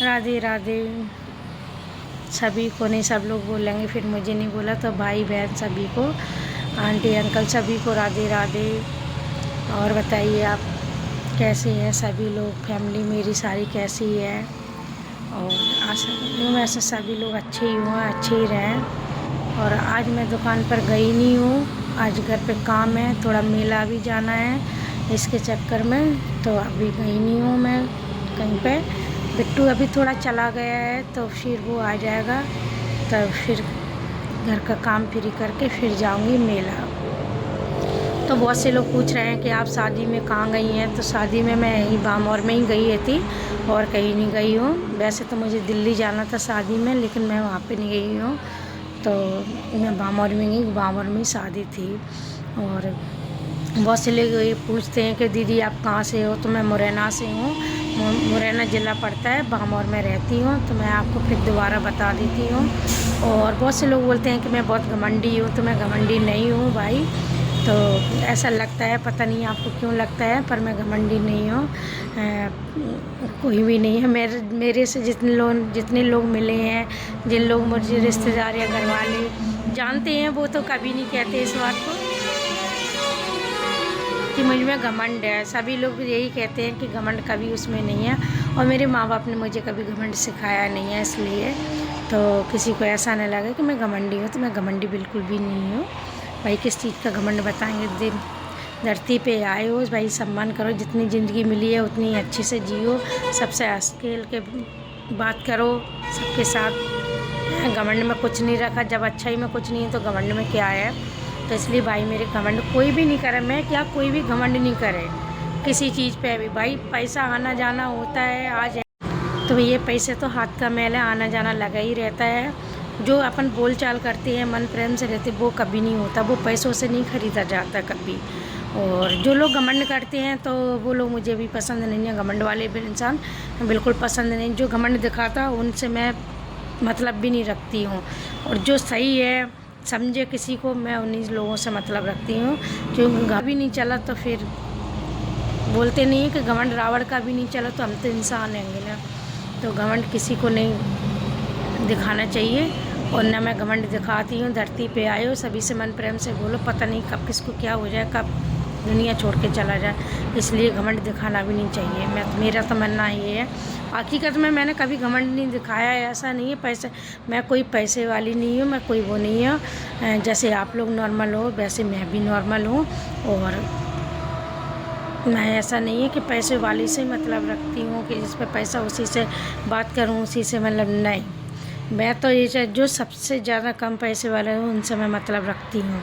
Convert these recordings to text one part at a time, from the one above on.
राधे राधे सभी को। नहीं सब लोग बोलेंगे फिर मुझे नहीं बोला, तो भाई बहन सभी को, आंटी अंकल सभी को राधे राधे। और बताइए आप कैसे हैं सभी लोग, फैमिली मेरी सारी कैसी है। और आशा करती हूँ वैसे सभी लोग अच्छे ही हों, अच्छे ही रहें। और आज मैं दुकान पर गई नहीं हूँ, आज घर पे काम है, थोड़ा मेला भी जाना है इसके चक्कर में, तो अभी गई नहीं हूँ मैं कहीं पे। बिट्टू अभी थोड़ा चला गया है तो फिर वो आ जाएगा, तब फिर घर का काम फ्री करके फिर जाऊंगी मेला। तो बहुत से लोग पूछ रहे हैं कि आप शादी में कहाँ गई हैं, तो शादी में मैं यहीं बामौर में ही गई थी और कहीं नहीं गई हूँ। वैसे तो मुझे दिल्ली जाना था शादी में, लेकिन मैं वहाँ पे नहीं गई हूँ, तो मैं बामौर में गई, बामौर में ही शादी थी। और बहुत से लोग ये पूछते हैं कि दीदी आप कहाँ से हो, तो मैं मुरैना से हूँ, मुरैना ज़िला पड़ता है, बामौर में रहती हूँ। तो मैं आपको फिर दोबारा बता देती हूँ। और बहुत से लोग बोलते हैं कि मैं बहुत घमंडी हूँ, तो मैं घमंडी नहीं हूँ भाई। तो ऐसा लगता है, पता नहीं आपको क्यों लगता है, पर मैं घमंडी नहीं हूँ, कोई भी नहीं है। मेरे से जितने लोग मिले हैं, जिन लोग मुझे रिश्तेदार या घर वाले जानते हैं, वो तो कभी नहीं कहते इस बात को कि मुझ में घमंड है। सभी लोग यही कहते हैं कि घमंड कभी उसमें नहीं है, और मेरे माँ बाप ने मुझे कभी घमंड सिखाया नहीं है, इसलिए तो किसी को ऐसा न लगे कि मैं घमंडी हूँ। तो मैं घमंडी बिल्कुल भी नहीं हूँ भाई। किस चीज़ का घमंड बताएंगे। दिन धरती पे आए हो भाई, सम्मान करो, जितनी ज़िंदगी मिली है उतनी अच्छे से जियो, सबसे हंस खेल के बात करो सबके साथ। घमंड में कुछ नहीं रखा, जब अच्छाई में कुछ नहीं है तो घमंड में क्या है। तो इसलिए भाई मेरे घमंड कोई भी नहीं करे, मैं क्या कोई भी घमंड नहीं करे किसी चीज़ पे भी। भाई पैसा आना जाना होता है, आज तो ये पैसे तो हाथ का मैल है, आना जाना लगा ही रहता है। जो अपन बोल चाल करते हैं, मन प्रेम से रहते, वो कभी नहीं होता, वो पैसों से नहीं ख़रीदा जाता कभी। और जो लोग घमंड करते हैं तो वो लोग मुझे भी पसंद नहीं है, घमंड वाले भी इंसान बिल्कुल पसंद नहीं। जो घमंड दिखाता उनसे मैं मतलब भी नहीं रखती हूँ, और जो सही है समझे किसी को, मैं उन्हीं लोगों से मतलब रखती हूँ। क्योंकि भी नहीं चला तो फिर बोलते नहीं है कि घमंड रावण का भी नहीं चला, तो हम तो इंसान हैंगे ना। तो घमंड किसी को नहीं दिखाना चाहिए, और न मैं घमंड दिखाती हूँ। धरती पे आए हो, सभी से मन प्रेम से बोलो, पता नहीं कब किसको क्या हो जाए, कब दुनिया छोड़ के चला जाए, इसलिए घमंड दिखाना भी नहीं चाहिए। मेरा तो मानना ये है। हकीकत में मैंने कभी घमंड नहीं दिखाया है, ऐसा नहीं है। पैसे, मैं कोई पैसे वाली नहीं हूँ, मैं कोई वो नहीं हूँ। जैसे आप लोग नॉर्मल हो वैसे मैं भी नॉर्मल हूँ, और मैं ऐसा नहीं है कि पैसे वाली से मतलब रखती हूँ कि जिस पे पैसा उसी से बात करूँ, उसी से मतलब नहीं। मैं तो ये जो सबसे ज़्यादा कम पैसे वाले हैं उनसे मैं मतलब रखती हूँ,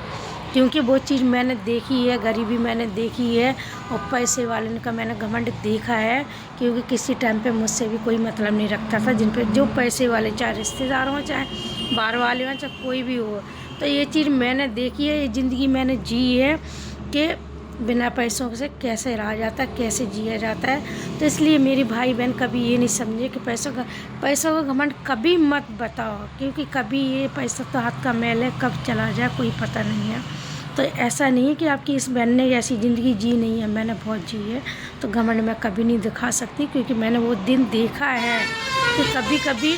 क्योंकि वो चीज़ मैंने देखी है, गरीबी मैंने देखी है, और पैसे वाले का मैंने घमंड देखा है। क्योंकि किसी टाइम पे मुझसे भी कोई मतलब नहीं रखता था, जिन पे जो पैसे वाले, चाहे रिश्तेदार हों, चाहे बाहर वाले हों, चाहे कोई भी हो। तो ये चीज़ मैंने देखी है, ये ज़िंदगी मैंने जी है कि बिना पैसों से कैसे रहा जाता है, कैसे जिया जाता है। तो इसलिए मेरी भाई बहन कभी ये नहीं समझे कि पैसों का घमंड कभी मत बताओ, क्योंकि कभी ये पैसा तो हाथ का मैल है, कब चला जाए कोई पता नहीं है। तो ऐसा नहीं है कि आपकी इस बहन ने ऐसी ज़िंदगी जी नहीं है, मैंने बहुत जी है। तो घमंड मैं कभी नहीं दिखा सकती, क्योंकि मैंने वो दिन देखा है कि कभी कभी,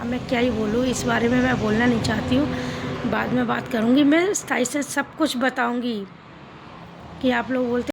अब मैं क्या ही बोलूँ इस बारे में, मैं बोलना नहीं चाहती हूँ, बाद में बात करूँगी। मैं स्थाई से सब कुछ बताऊँगी कि आप लोग बोलते